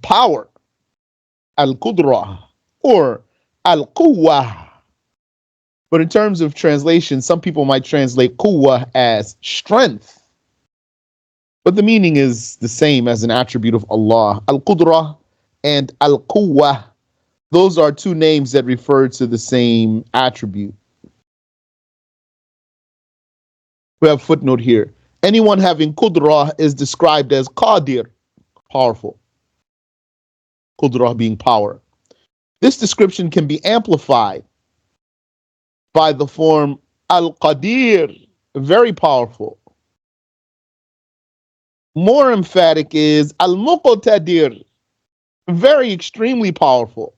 Power, al-Qudrah, or al-Quwwah. But in terms of translation, some people might translate Quwwah as strength. But the meaning is the same as an attribute of Allah. Al-Qudrah and Al-Quwwah, those are two names that refer to the same attribute. We have a footnote here. Anyone having Qudrah is described as Qadir, powerful. Qudrah being power. This description can be amplified by the form Al-Qadir, very powerful. More emphatic is Al-Muqtadir, very extremely powerful,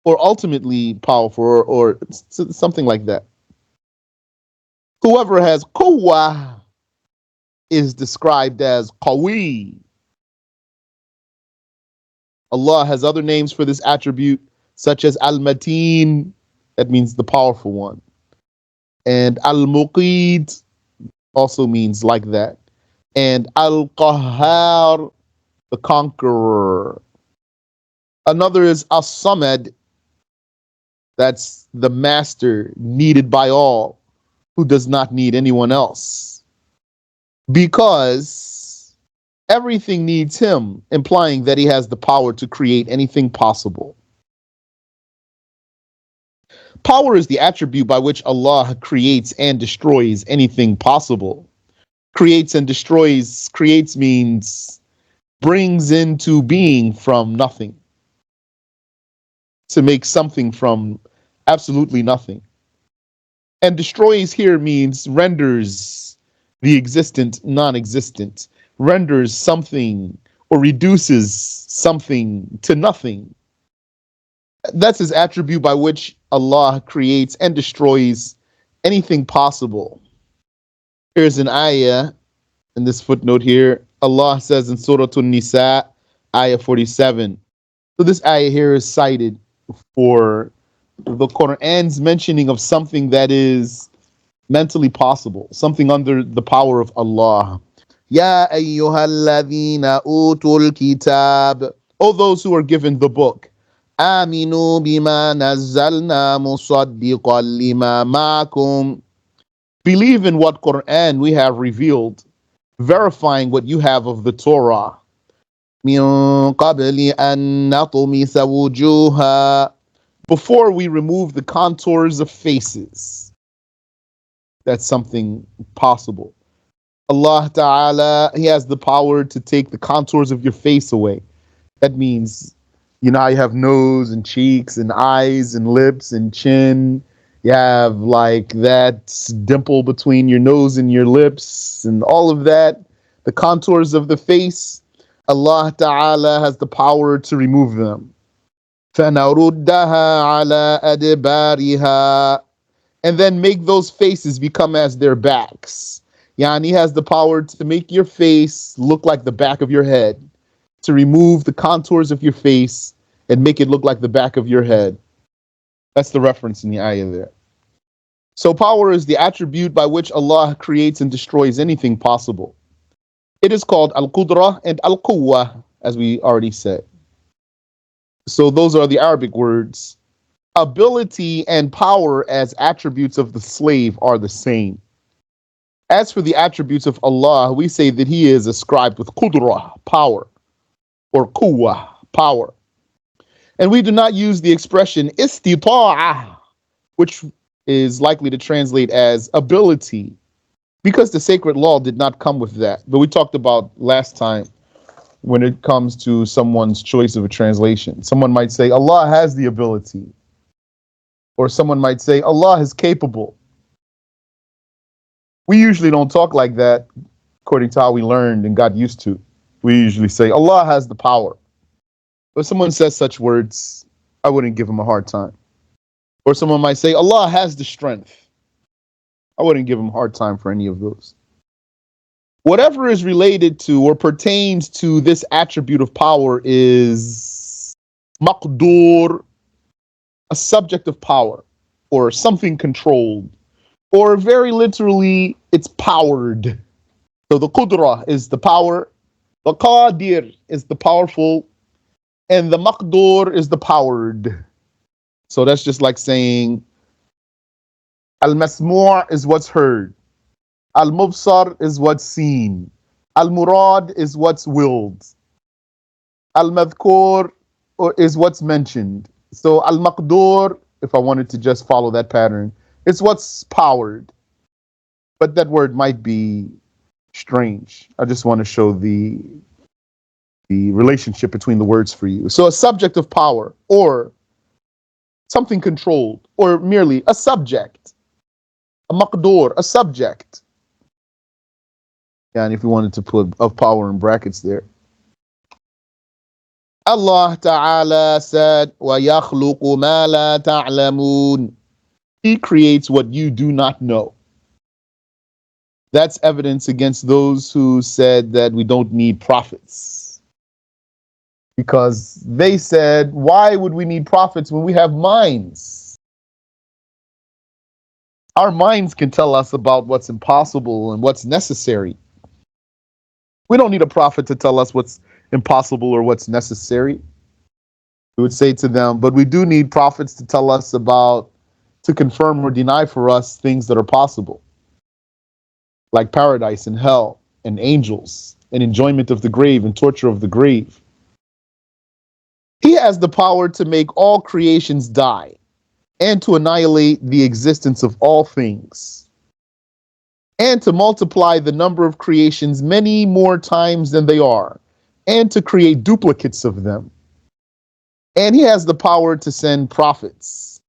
or ultimately powerful, or something like that. Whoever has Quwwah is described as Qawi. Allah has other names for this attribute, such as Al-Mateen, that means the powerful one, and Al-Muqid also means like that, and Al-Qahhar, the conqueror. Another is As-Samad, that's the master needed by all, who does not need anyone else, because everything needs him, implying that he has the power to create anything possible. Power is the attribute by which Allah creates and destroys anything possible. Creates and destroys, creates means brings into being from nothing. To make something from absolutely nothing. And destroys here means renders the existent non-existent, renders something or reduces something to nothing. That's his attribute by which Allah creates and destroys anything possible. Here's an ayah in this footnote here. Allah says in Surah An-Nisa, ayah 47. So this ayah here is cited for the Quran's mentioning of something that is mentally possible, something under the power of Allah. Ya ayyuhalladhina utul kitab. O those who are given the book. Aminu bima nazzalna musaddiqan lima ma'akum. Believe in what Quran we have revealed, verifying what you have of the Torah. Min qabli an natumisa wujuha. Before we remove the contours of faces. That's something possible. Allah Ta'ala, He has the power to take the contours of your face away. That means, you know how you have nose and cheeks and eyes and lips and chin. You have like that dimple between your nose and your lips and all of that. The contours of the face, Allah Ta'ala has the power to remove them. فَنَرُدَّهَا عَلَىٰ أَدْبَارِهَا. And then make those faces become as their backs. Yani has the power to make your face look like the back of your head, to remove the contours of your face and make it look like the back of your head. That's the reference in the ayah there. So power is the attribute by which Allah creates and destroys anything possible. It is called Al-Qudrah and Al-Quwwah, as we already said. So those are the Arabic words. Ability and power as attributes of the slave are the same. As for the attributes of Allah, we say that He is ascribed with Qudrah, power, or Quwwah, power. And we do not use the expression istita'ah, which is likely to translate as ability, because the sacred law did not come with that. But we talked about last time when it comes to someone's choice of a translation. Someone might say, Allah has the ability. Or someone might say, Allah is capable. We usually don't talk like that according to how we learned and got used to. We usually say, Allah has the power. If someone says such words, I wouldn't give him a hard time. Or someone might say, Allah has the strength. I wouldn't give him a hard time for any of those. Whatever is related to or pertains to this attribute of power is maqdur, a subject of power, or something controlled, or very literally, it's powered. So the Qudrah is the power, the Qadir is the powerful, and the Maqdur is the powered. So that's just like saying Al-Masmu' is what's heard, Al-Mubsar is what's seen, Al-Murad is what's willed, Al-Madhkur is what's mentioned. So Al-Maqdur, if I wanted to just follow that pattern, it's what's powered. But that word might be strange. I just want to show the relationship between the words for you. So a subject of power, or something controlled, or merely a subject, a maqdur, a subject. Yeah, and if you wanted to put of power in brackets there. Allah Ta'ala said, وَيَخْلُقُ مَا لَا تَعْلَمُونَ. He creates what you do not know. That's evidence against those who said that we don't need prophets. Because they said, why would we need prophets when we have minds? Our minds can tell us about what's impossible and what's necessary. We don't need a prophet to tell us what's impossible or what's necessary. We would say to them, but we do need prophets to tell us about, to confirm or deny for us things that are possible, like paradise and hell and angels and enjoyment of the grave and torture of the grave. He has the power to make all creations die and to annihilate the existence of all things, and to multiply the number of creations many more times than they are, and to create duplicates of them. And he has the power to send prophets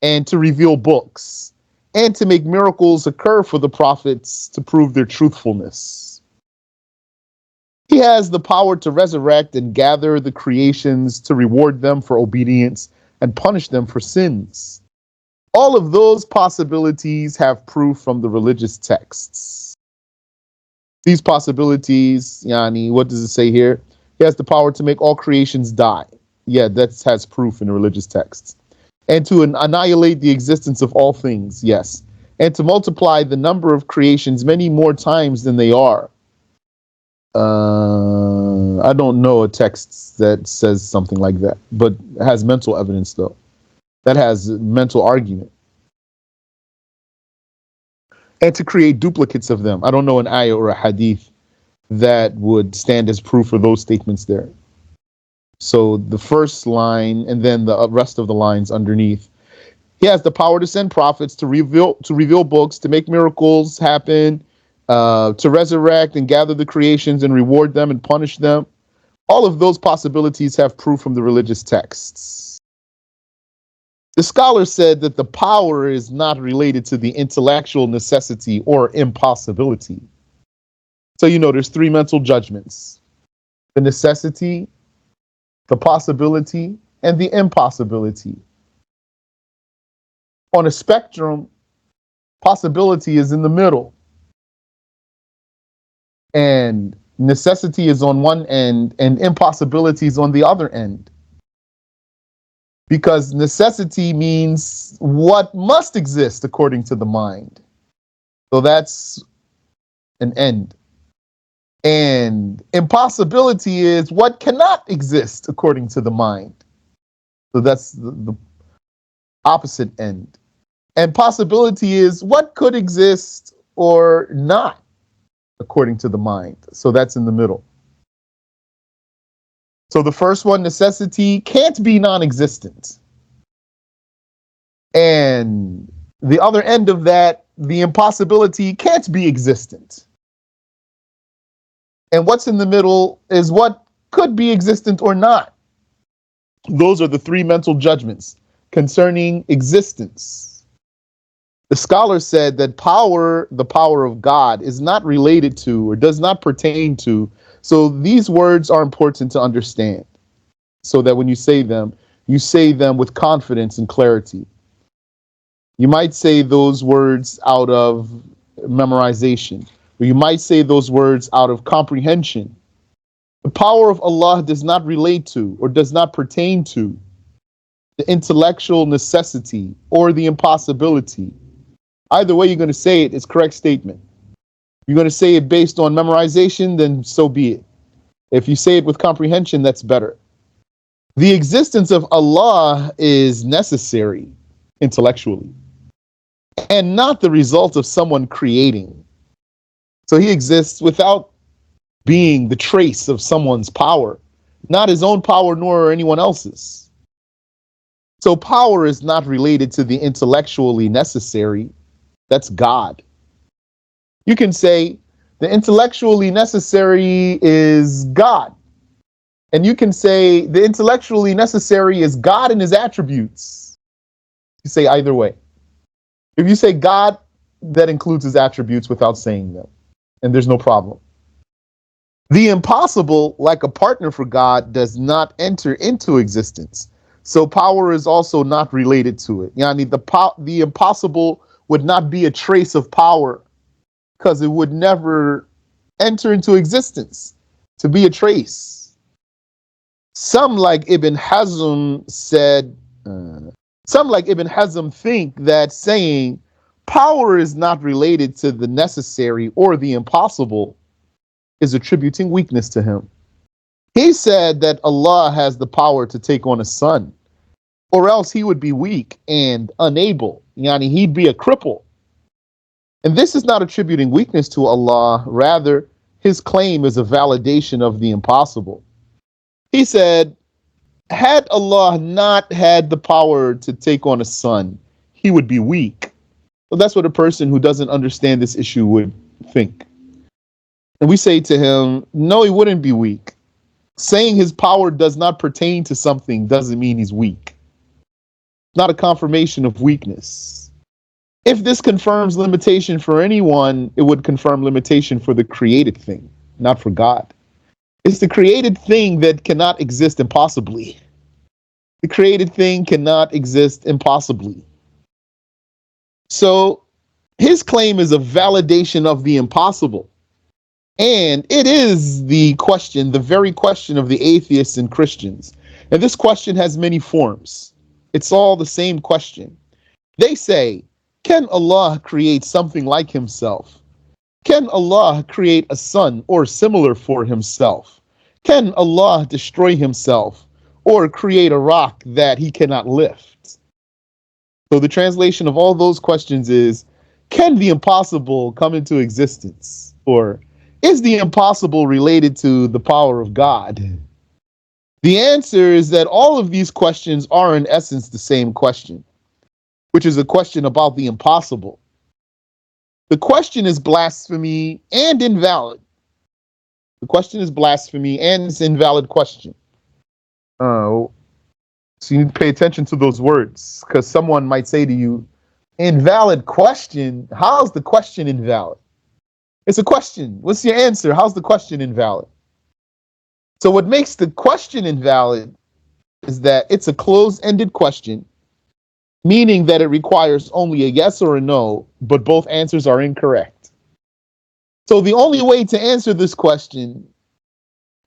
and to reveal books and to make miracles occur for the prophets to prove their truthfulness. He has the power to resurrect and gather the creations to reward them for obedience and punish them for sins. All of those possibilities have proof from the religious texts. These possibilities, Yani, what does it say here? He has the power to make all creations die. Yeah, that has proof in the religious texts. And to annihilate the existence of all things, yes. And to multiply the number of creations many more times than they are. I don't know a text that says something like that, but has mental evidence though. That has mental argument. And to create duplicates of them. I don't know an ayah or a hadith that would stand as proof for those statements there. So the first line and then the rest of the lines underneath. He has the power to send prophets, to reveal books, to make miracles happen, to resurrect and gather the creations and reward them and punish them. All of those possibilities have proof from the religious texts. The scholar said that the power is not related to the intellectual necessity or impossibility. So, there's three mental judgments: the necessity, the possibility, and the impossibility. On a spectrum, possibility is in the middle, and necessity is on one end and impossibility is on the other end. Because necessity means what must exist according to the mind. So that's an end. And impossibility is what cannot exist according to the mind. So that's the opposite end. And possibility is what could exist or not according to the mind. So that's in the middle. So the first one, necessity, can't be non-existent. And the other end of that, the impossibility, can't be existent. And what's in the middle is what could be existent or not. Those are the three mental judgments concerning existence. The scholar said that power, the power of God, is not related to or does not pertain to. So these words are important to understand so that when you say them with confidence and clarity. You might say those words out of memorization, or you might say those words out of comprehension. The power of Allah does not relate to or does not pertain to the intellectual necessity or the impossibility. Either way you're going to say it, it's correct statement. You're going to say it based on memorization, then so be it. If you say it with comprehension, that's better. The existence of Allah is necessary intellectually and not the result of someone creating. So he exists without being the trace of someone's power, not his own power nor anyone else's. So power is not related to the intellectually necessary. That's God. You can say the intellectually necessary is God. And you can say the intellectually necessary is God and his attributes. You say either way. If you say God, that includes his attributes without saying them. And there's no problem. The impossible, like a partner for God, does not enter into existence. So power is also not related to it. Yani the impossible would not be a trace of power because it would never enter into existence to be a trace. Some like Ibn Hazm said, think that saying power is not related to the necessary or the impossible is attributing weakness to him. He said that Allah has the power to take on a son, or else he would be weak and unable. Yani he'd be a cripple. And this is not attributing weakness to Allah, rather, his claim is a validation of the impossible. He said, had Allah not had the power to take on a son, he would be weak. Well, that's what a person who doesn't understand this issue would think. And we say to him, no, he wouldn't be weak. Saying his power does not pertain to something doesn't mean he's weak. Not a confirmation of weakness. If this confirms limitation for anyone, it would confirm limitation for the created thing, not for God. It's the created thing that cannot exist impossibly. The created thing cannot exist impossibly. So his claim is a validation of the impossible. And it is the question, the very question of the atheists and Christians. And this question has many forms. It's all the same question. They say, can Allah create something like himself? Can Allah create a son or similar for himself? Can Allah destroy himself or create a rock that he cannot lift? So the translation of all those questions is, can the impossible come into existence? Or is the impossible related to the power of God? The answer is that all of these questions are in essence the same question, which is a question about the impossible. The question is blasphemy and invalid. The question is blasphemy and it's an invalid question. So you need to pay attention to those words, because someone might say to you, invalid question? How's the question invalid? It's a question. What's your answer? How's the question invalid? So what makes the question invalid is that it's a closed-ended question, meaning that it requires only a yes or a no, but both answers are incorrect. So the only way to answer this question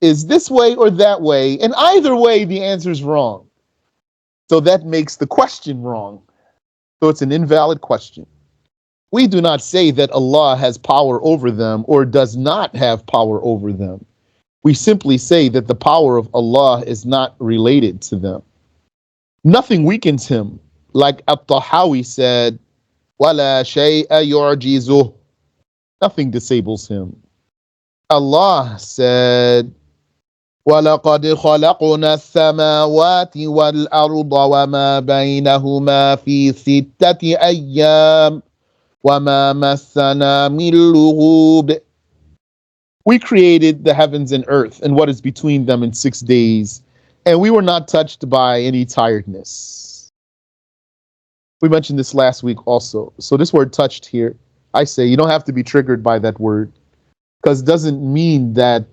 is this way or that way, and either way the answer is wrong. So that makes the question wrong. So it's an invalid question. We do not say that Allah has power over them or does not have power over them. We simply say that the power of Allah is not related to them. Nothing weakens him, like At-Tahawi said, وَلَا شَيْءَ يُعْجِزُهُ. Nothing disables him. Allah said, وَلَقَدْ خَلَقْنَا السَّمَاوَاتِ وَالْأَرْضَ وَمَا بَيْنَهُمَا فِي سِتَّةِ أَيَّامٍ وَمَا مَسَّنَا مِن لُغُوبٍ. We created the heavens and earth and what is between them in 6 days, and we were not touched by any tiredness. We mentioned this last week also. So this word touched here, I say you don't have to be triggered by that word, because it doesn't mean that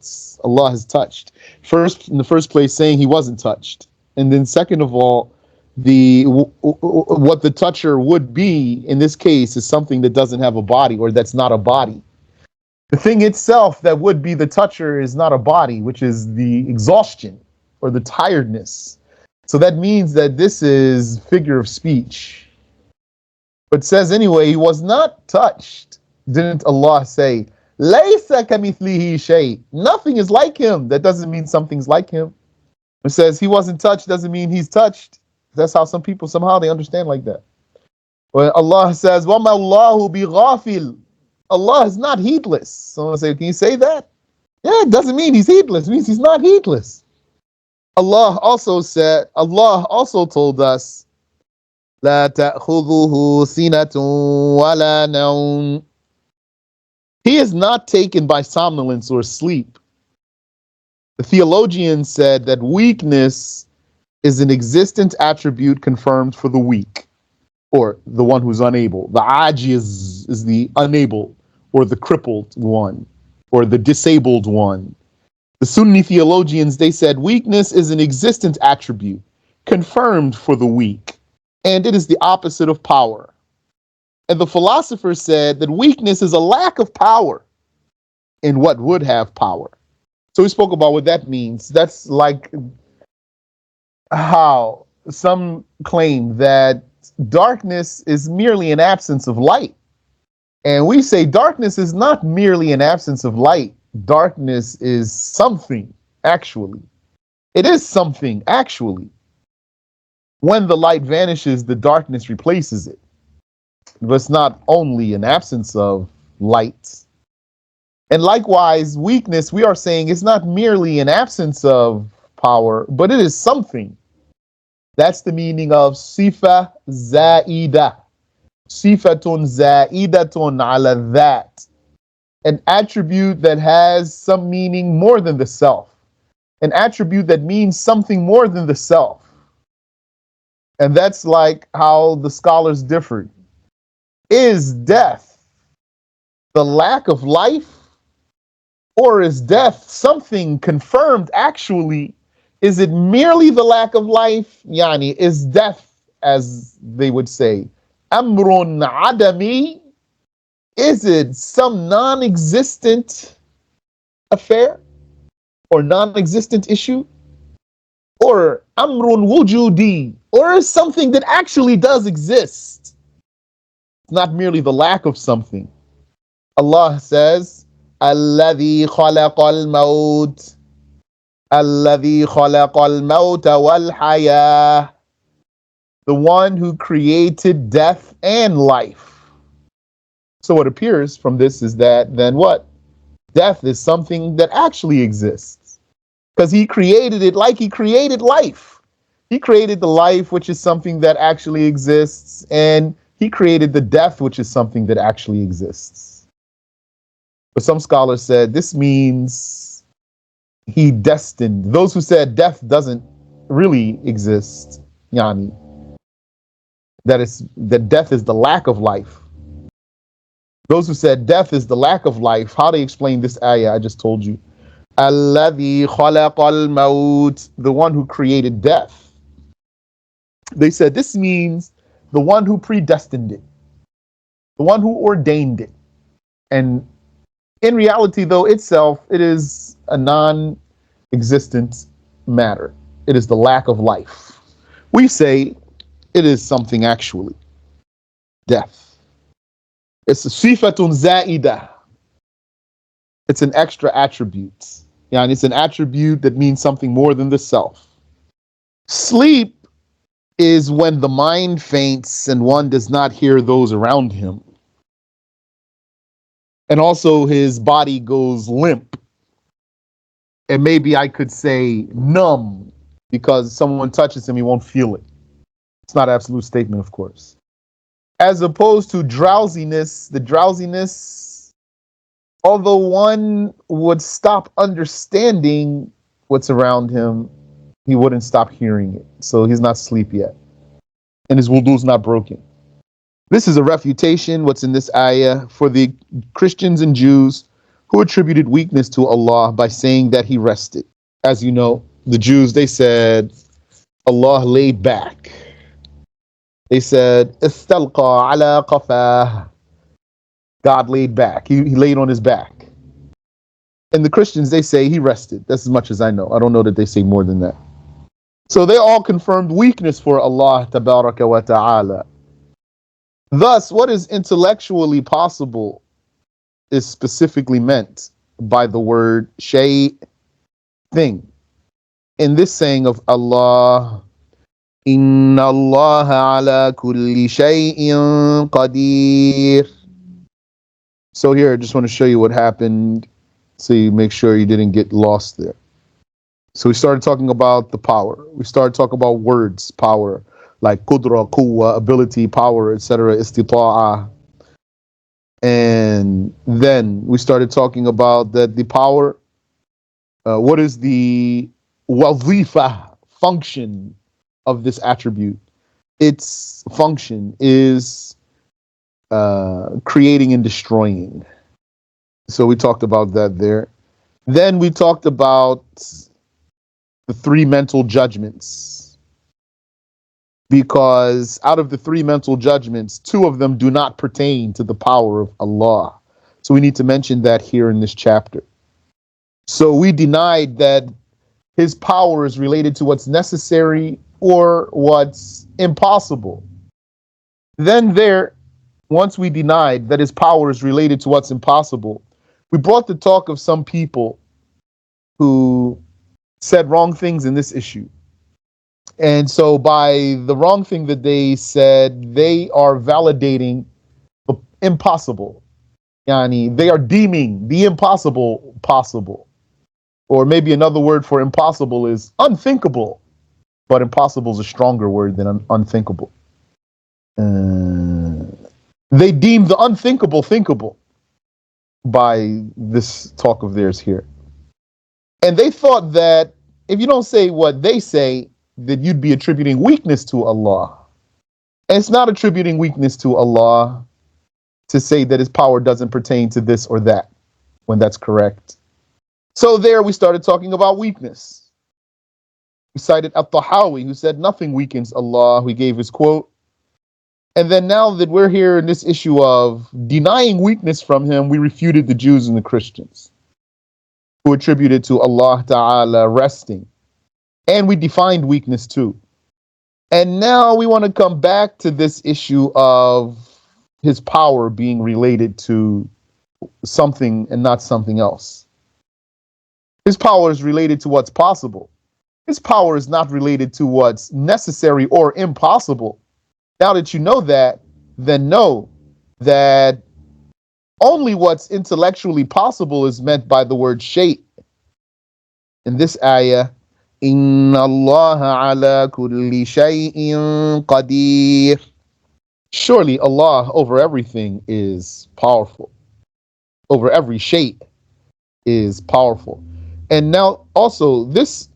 Allah has touched. First, in the first place, saying he wasn't touched. And then second of all, what the toucher would be in this case is something that doesn't have a body, or that's not a body. The thing itself that would be the toucher is not a body, which is the exhaustion or the tiredness. So that means that this is figure of speech. But it says anyway, he was not touched. Didn't Allah say, Laysa kamithlihi shay. Nothing is like him. That doesn't mean something's like him. It says he wasn't touched doesn't mean he's touched. That's how some people somehow they understand like that. When Allah says, وَمَا اللَّهُ بِغَافِلٍ, Allah is not heedless. Someone say, can you say that? Yeah, it doesn't mean he's heedless. It means he's not heedless. Allah also told us, لا تأخذه سنة ولا نوم. He is not taken by somnolence or sleep. The theologian said that weakness is an existent attribute confirmed for the weak, or the one who's unable. The ajiz is the unable, or the crippled one, or the disabled one. The Sunni theologians, they said weakness is an existent attribute confirmed for the weak, and it is the opposite of power. And the philosophers said that weakness is a lack of power in what would have power. So we spoke about what that means. That's like how some claim that darkness is merely an absence of light. And we say darkness is not merely an absence of light. Darkness is something, actually. It is something, actually. When the light vanishes, the darkness replaces it. But it's not only an absence of light. And likewise, weakness, we are saying, is not merely an absence of power, but it is something. That's the meaning of sifa za'ida. Sifatun za'idatun ala that. An attribute that has some meaning more than the self. An attribute that means something more than the self. And that's like how the scholars differed. Is death the lack of life? Or is death something confirmed actually? Is it merely the lack of life? Yani, is death, as they would say, amrun adami? Is it some non-existent affair or non-existent issue? Or amrun wujudi? Or is something that actually does exist? It's not merely the lack of something. Allah says, الذي خلق الموت الذي خلق الموت والحياة, the one who created death and life. So what appears from this is that then what? Death is something that actually exists. Because he created it like he created life. He created the life, which is something that actually exists, and he created the death, which is something that actually exists. But some scholars said this means he destined. Those who said death doesn't really exist, yani, that death is the lack of life. Those who said death is the lack of life, how they explain this ayah I just told you. Alladhi khalaqal maut, the one who created death. They said this means the one who predestined it, the one who ordained it. And in reality, though, itself, it is a non-existent matter. It is the lack of life. We say it is something actually. Death. It's a sifatun za'ida. It's an extra attribute. Yeah, and it's an attribute that means something more than the self. Sleep is when the mind faints and one does not hear those around him. And also his body goes limp. And maybe I could say numb, because someone touches him, he won't feel it. It's not an absolute statement, of course. As opposed to drowsiness, the drowsiness, although one would stop understanding what's around him, he wouldn't stop hearing it. So he's not asleep yet. And his wudu's not broken. This is a refutation, what's in this ayah, for the Christians and Jews who attributed weakness to Allah by saying that he rested. As you know, the Jews, they said Allah laid back. They said, istalqa ala qafah. God laid back. He laid on his back. And the Christians, they say he rested. That's as much as I know. I don't know that they say more than that. So they all confirmed weakness for Allah tabaraka wa ta'ala. Thus, what is intellectually possible is specifically meant by the word shay, thing. In this saying of Allah, Inna Allah ala kulli shay'in qadir. So here, I just want to show you what happened so you make sure you didn't get lost there. So we started talking about the power. We started talking about words, power, like qudra, quwwa, ability, power, etc., istita'a. And then we started talking about that the power, what is the wazifa, function of this attribute? Its function is creating and destroying. So we talked about that there. Then we talked about the three mental judgments, because out of the three mental judgments, two of them do not pertain to the power of Allah. So we need to mention that here in this chapter. So we denied that his power is related to what's necessary or what's impossible. Then there, once we denied that his power is related to what's impossible, we brought the talk of some people who said wrong things in this issue. And so by the wrong thing that they said, they are validating the impossible. Yani, they are deeming the impossible possible. Or maybe another word for impossible is unthinkable. But impossible is a stronger word than unthinkable. They deem the unthinkable thinkable by this talk of theirs here. And they thought that if you don't say what they say, that you'd be attributing weakness to Allah. And it's not attributing weakness to Allah to say that his power doesn't pertain to this or that, when that's correct. So there we started talking about weakness. We cited At-Tahawi, who said nothing weakens Allah. We gave his quote. And then now that we're here in this issue of denying weakness from him, we refuted the Jews and the Christians who attributed to Allah Ta'ala resting. And we defined weakness too. And now we want to come back to this issue of his power being related to something and not something else. His power is related to what's possible. His power is not related to what's necessary or impossible. Now that you know that, then know that only what's intellectually possible is meant by the word shay. In this ayah, Inna Allah ala kulli shay'in qadir. Surely Allah over everything is powerful. Over every shay is powerful. And now also this,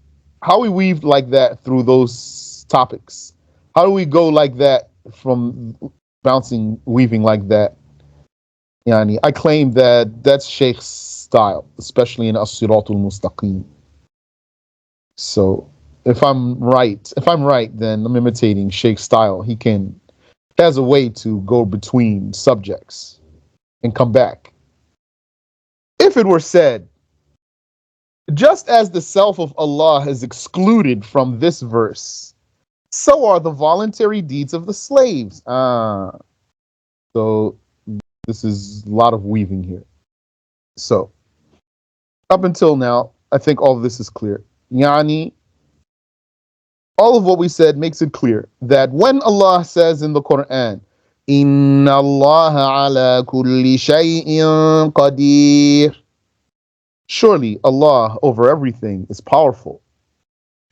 how we weave like that through those topics. How do we go like that from bouncing, weaving like that? Yani, I claim that that's Shaykh's style, especially in As-Siratul Mustaqim. So if I'm right, then I'm imitating Shaykh's style. He has a way to go between subjects and come back. If it were said, just as the self of Allah is excluded from this verse, so are the voluntary deeds of the slaves. So this is a lot of weaving here. So up until now, I think all of this is clear. Yani, all of what we said makes it clear that when Allah says in the Quran, Inna Allah ala kulli shay'in qadir, surely Allah over everything is powerful.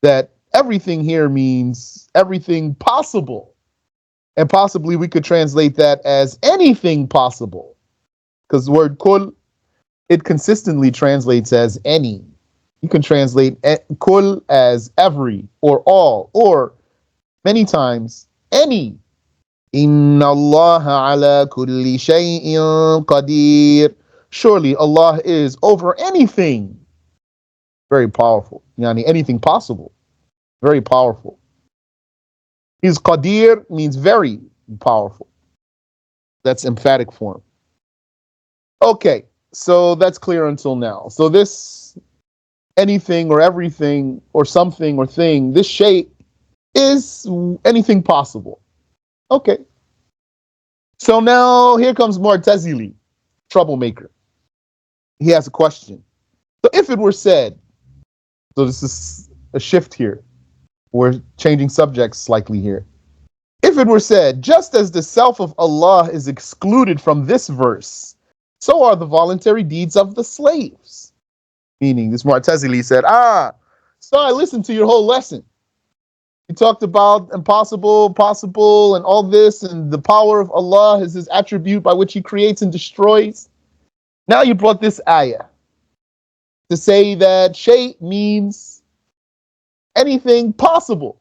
That everything here means everything possible. And possibly we could translate that as anything possible. Because the word kul, it consistently translates as any. You can translate kul as every or all, or many times any. Inna Allah ala kulli shay'in qadir. Surely Allah is over anything. Very powerful. Yani anything possible. Very powerful. His qadir means very powerful. That's emphatic form. Okay, so that's clear until now. So this anything or everything or something or thing, this shay is anything possible. Okay. So now here comes Mu'tazili, troublemaker. he has a question. So if it were said, so this is a shift here. We're changing subjects slightly here. If it were said, just as the self of Allah is excluded from this verse, so are the voluntary deeds of the slaves. Meaning, this Mu'tazili said, so I listened to your whole lesson. You talked about impossible, possible, and all this, and the power of Allah is his attribute by which he creates and destroys. Now you brought this ayah to say that shay means anything possible.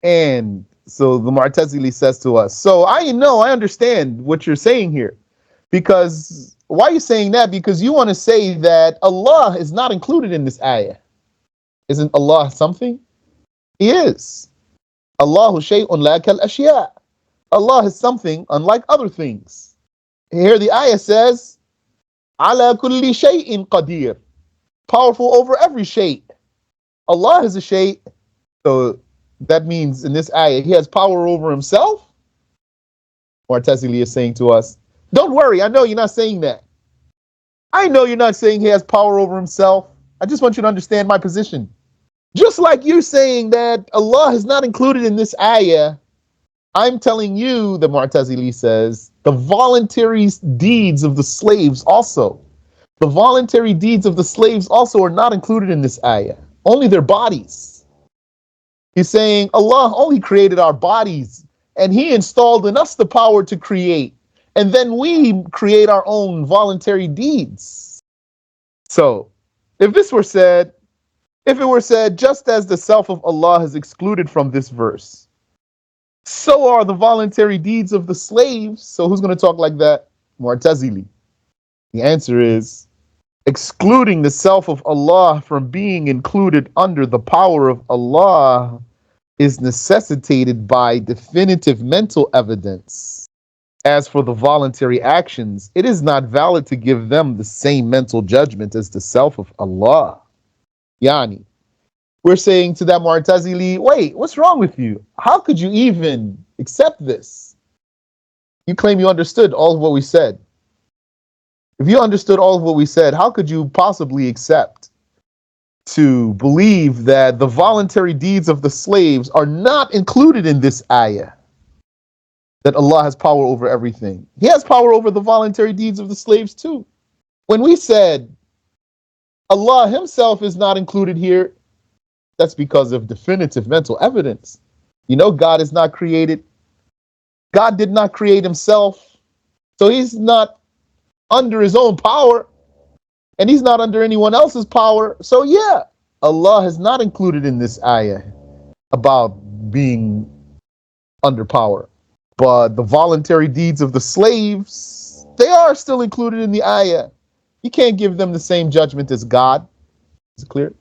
And so the Mu'tazili says to us, so I understand what you're saying here. Because, why are you saying that? Because you want to say that Allah is not included in this ayah. Isn't Allah something? He is. Allahu shay'un la kal ashya. Allah is something unlike other things. Here the ayah says, ala kulli shay'in qadir. Powerful over every shay. Allah is a shay. So that means in this ayah, he has power over himself. Mu'tazili is saying to us, don't worry, I know you're not saying that. I know you're not saying he has power over himself. I just want you to understand my position. Just like you're saying that Allah is not included in this ayah, I'm telling you, the Mu'tazili says, the voluntary deeds of the slaves also. The voluntary deeds of the slaves also are not included in this ayah. Only their bodies. He's saying Allah only created our bodies and he installed in us the power to create. And then we create our own voluntary deeds. So, if it were said, just as the self of Allah is excluded from this verse, so are the voluntary deeds of the slaves. So who's going to talk like that? Mu'tazili. The answer is, excluding the self of Allah from being included under the power of Allah is necessitated by definitive mental evidence. As for the voluntary actions, it is not valid to give them the same mental judgment as the self of Allah. Yani, we're saying to that Mu'tazili, wait, what's wrong with you? How could you even accept this? You claim you understood all of what we said. If you understood all of what we said, how could you possibly accept to believe that the voluntary deeds of the slaves are not included in this ayah? That Allah has power over everything. He has power over the voluntary deeds of the slaves too. When we said Allah himself is not included here, that's because of definitive mental evidence. You know, God is not created. God did not create himself. So he's not under his own power and he's not under anyone else's power. So yeah, Allah is not included in this ayah about being under power. But the voluntary deeds of the slaves, they are still included in the ayah. You can't give them the same judgment as God. Is it clear?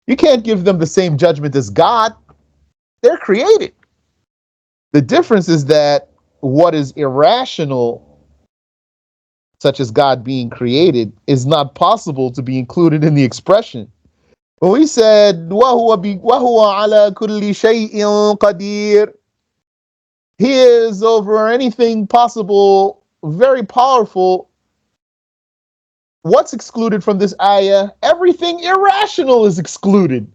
You can't give them the same judgment as God. They're created. The difference is that what is irrational, such as God being created, is not possible to be included in the expression. When we said, وَهُوَ عَلَى كُلِّ شَيْءٍ قَدِيرٌ, he is over anything possible, very powerful. What's excluded from this ayah? Everything irrational is excluded.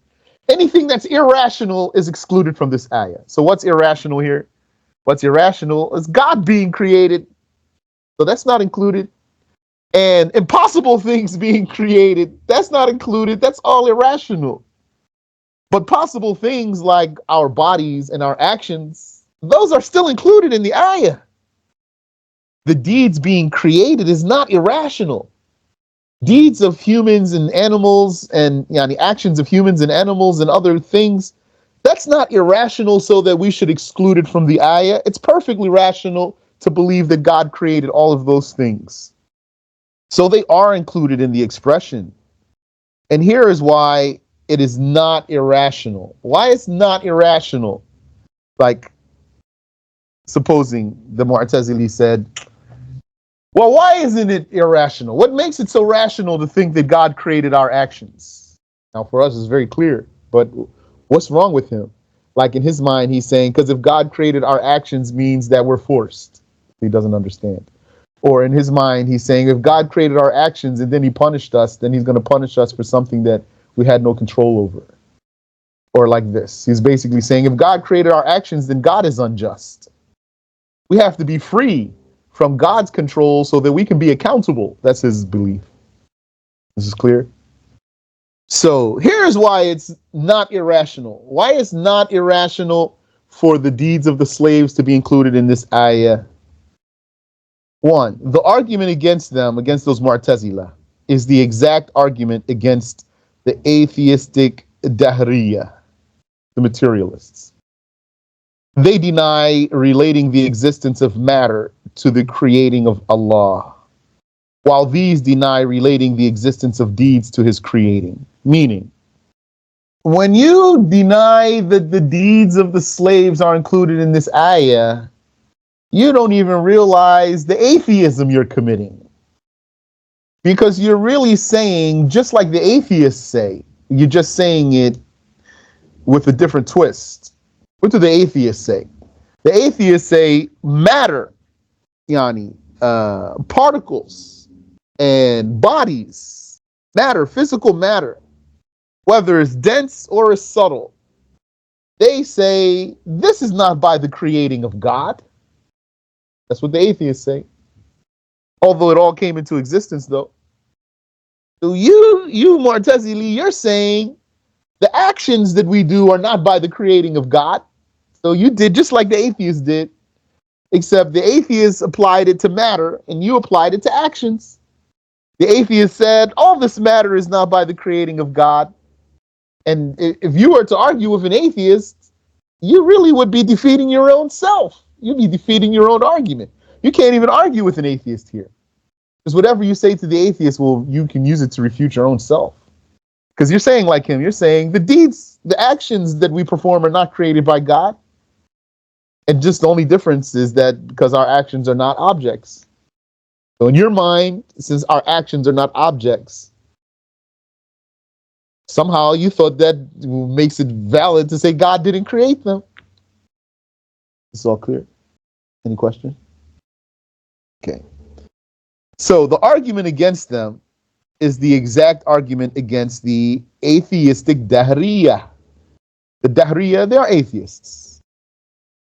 Anything that's irrational is excluded from this ayah. So what's irrational here? What's irrational is God being created. So that's not included. And impossible things being created, that's not included. That's all irrational. But possible things like our bodies and our actions, those are still included in the ayah. The deeds being created is not irrational. Deeds of humans and animals and the actions of humans and animals and other things, that's not irrational so that we should exclude it from the ayah. It's perfectly rational to believe that God created all of those things. So they are included in the expression. And here is why it is not irrational. Why it's not irrational? Like, supposing the Mu'tazili said, well, why isn't it irrational? What makes it so rational to think that God created our actions? Now, for us, it's very clear, but what's wrong with him? Like in his mind, he's saying, because if God created our actions means that we're forced. He doesn't understand. Or in his mind, he's saying if God created our actions and then he punished us, then he's going to punish us for something that we had no control over. Or like this, he's basically saying if God created our actions, then God is unjust. We have to be free from God's control so that we can be accountable. That's his belief. This is clear. So here's why it's not irrational. Why it's not irrational for the deeds of the slaves to be included in this ayah. One, the argument against them, against those Mu'tazila, is the exact argument against the atheistic Dahriya, the materialists. They deny relating the existence of matter to the creating of Allah, while these deny relating the existence of deeds to his creating. Meaning, when you deny that the deeds of the slaves are included in this ayah, you don't even realize the atheism you're committing. Because you're really saying, just like the atheists say, you're just saying it with a different twist. What do the atheists say? The atheists say matter, particles and bodies, matter, physical matter, whether it's dense or it's subtle. They say this is not by the creating of God. That's what the atheists say. Although it all came into existence, though. So you Mu'tazili, you're saying the actions that we do are not by the creating of God. So you did just like the atheists did, except the atheists applied it to matter and you applied it to actions. The atheist said, all this matter is not by the creating of God. And if you were to argue with an atheist, you really would be defeating your own self. You'd be defeating your own argument. You can't even argue with an atheist here. Because whatever you say to the atheist, well, you can use it to refute your own self. Because you're saying like him, you're saying the deeds, the actions that we perform are not created by God. And just the only difference is that because our actions are not objects. So in your mind, since our actions are not objects, somehow you thought that makes it valid to say God didn't create them. It's all clear. Any question? Okay. So the argument against them is the exact argument against the atheistic Dahriya. The Dahriya, they are atheists.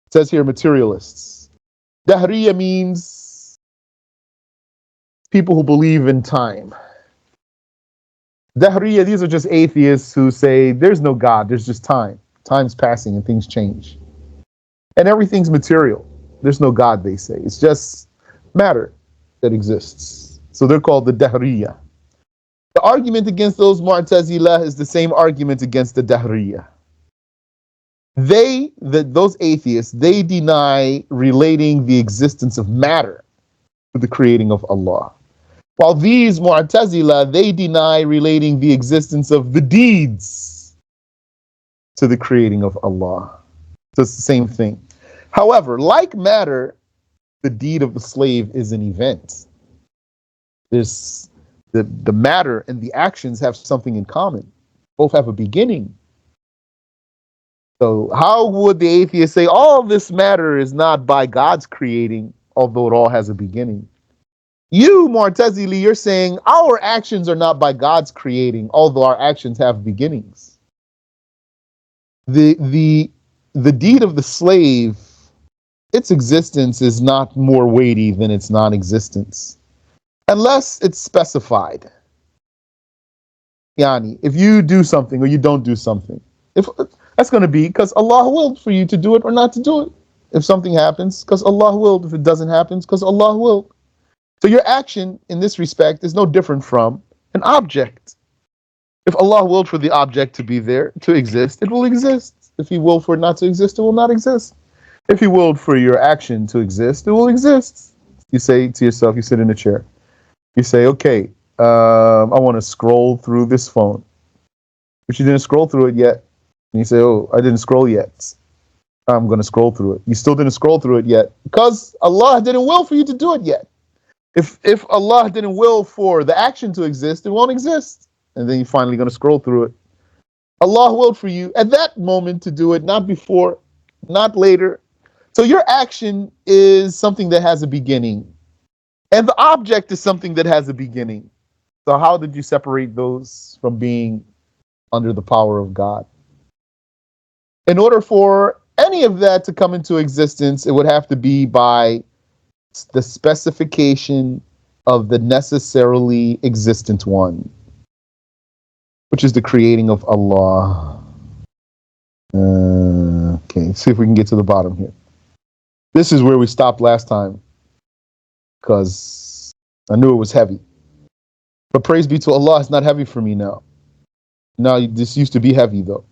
It says here materialists. Dahriya means people who believe in time. Dahriya, these are just atheists who say there's no God, there's just time. Time's passing and things change. And everything's material. There's no God, they say. It's just matter that exists. So they're called the Dahriya. The argument against those Mu'tazila is the same argument against the Dahriya. Those atheists, they deny relating the existence of matter to the creating of Allah. While these Mu'tazila, they deny relating the existence of the deeds to the creating of Allah. So it's the same thing. However, like matter, the deed of the slave is an event. There's the matter and the actions have something in common. Both have a beginning. So how would the atheist say all this matter is not by God's creating, although it all has a beginning? You, Mu'tazili, you're saying our actions are not by God's creating, although our actions have beginnings. The deed of the slave, its existence is not more weighty than its non-existence, unless it's specified. Yani, if you do something or you don't do something, that's going to be because Allah willed for you to do it or not to do it. If something happens, because Allah willed. If it doesn't happen, because Allah willed. So your action in this respect is no different from an object. If Allah willed for the object to be there, to exist, it will exist. If He willed for it not to exist, it will not exist. If He willed for your action to exist, it will exist. You say to yourself, you sit in a chair. You say, okay, I want to scroll through this phone. But you didn't scroll through it yet. And you say, oh, I didn't scroll yet. I'm going to scroll through it. You still didn't scroll through it yet because Allah didn't will for you to do it yet. If Allah didn't will for the action to exist, it won't exist. And then you're finally going to scroll through it. Allah willed for you at that moment to do it, not before, not later. So your action is something that has a beginning. And the object is something that has a beginning. So how did you separate those from being under the power of God? In order for any of that to come into existence, it would have to be by the specification of the necessarily existent one, which is the creating of Allah. Okay, see if we can get to the bottom here. This is where we stopped last time, because I knew it was heavy. But praise be to Allah, it's not heavy for me now. Now, this used to be heavy, though.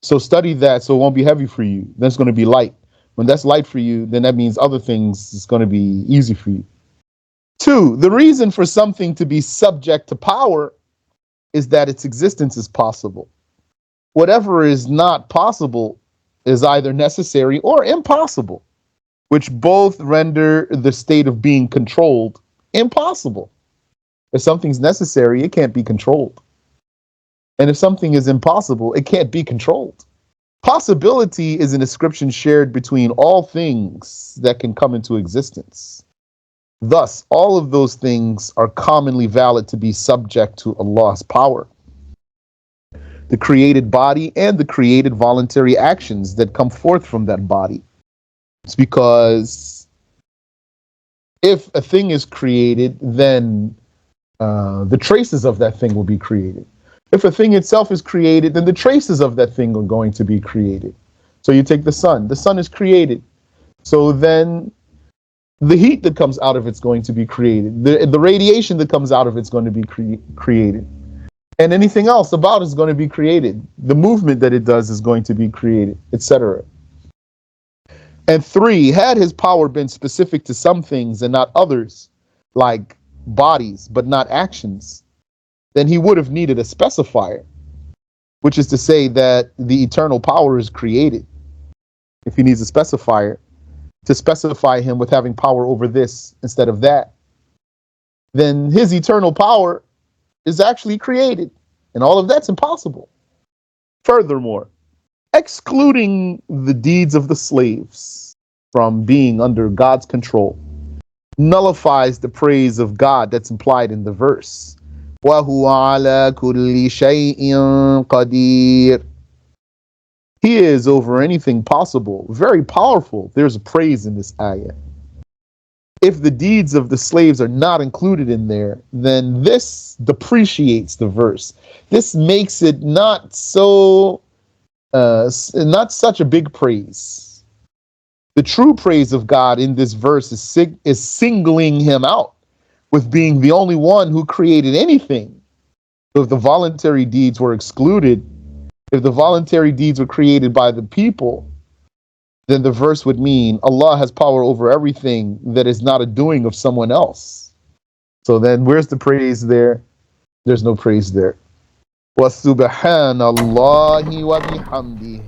So study that so it won't be heavy for you. Then it's going to be light. When that's light for you, then that means other things is going to be easy for you. 2, the reason for something to be subject to power is that its existence is possible. Whatever is not possible is either necessary or impossible, which both render the state of being controlled impossible. If something's necessary, it can't be controlled. And if something is impossible, it can't be controlled. Possibility is an ascription shared between all things that can come into existence. Thus, all of those things are commonly valid to be subject to Allah's power. The created body and the created voluntary actions that come forth from that body. It's because if a thing is created, then the traces of that thing will be created. If a thing itself is created, then the traces of that thing are going to be created. So you take the sun is created. So then the heat that comes out of it's going to be created. The radiation that comes out of it's going to be created. And anything else about it's going to be created. The movement that it does is going to be created, etc. And 3, had his power been specific to some things and not others, like bodies, but not actions, then he would have needed a specifier, which is to say that the eternal power is created. If he needs a specifier to specify him with having power over this instead of that, then his eternal power is actually created, and all of that's impossible. Furthermore, excluding the deeds of the slaves from being under God's control nullifies the praise of God that's implied in the verse. وَهُوَ عَلَى كُلِّ شَيْءٍ قَدِيرٌ. He is over anything possible, very powerful. There's a praise in this ayah. If the deeds of the slaves are not included in there, then this depreciates the verse. This makes it not such a big praise. The true praise of God in this verse is singling him out with being the only one who created anything. So if the voluntary deeds were excluded, if the voluntary deeds were created by the people, then the verse would mean Allah has power over everything that is not a doing of someone else. So then where's the praise there? There's no praise there. وَسُبْحَانَ اللَّهِ وَبِحَمْدِهِ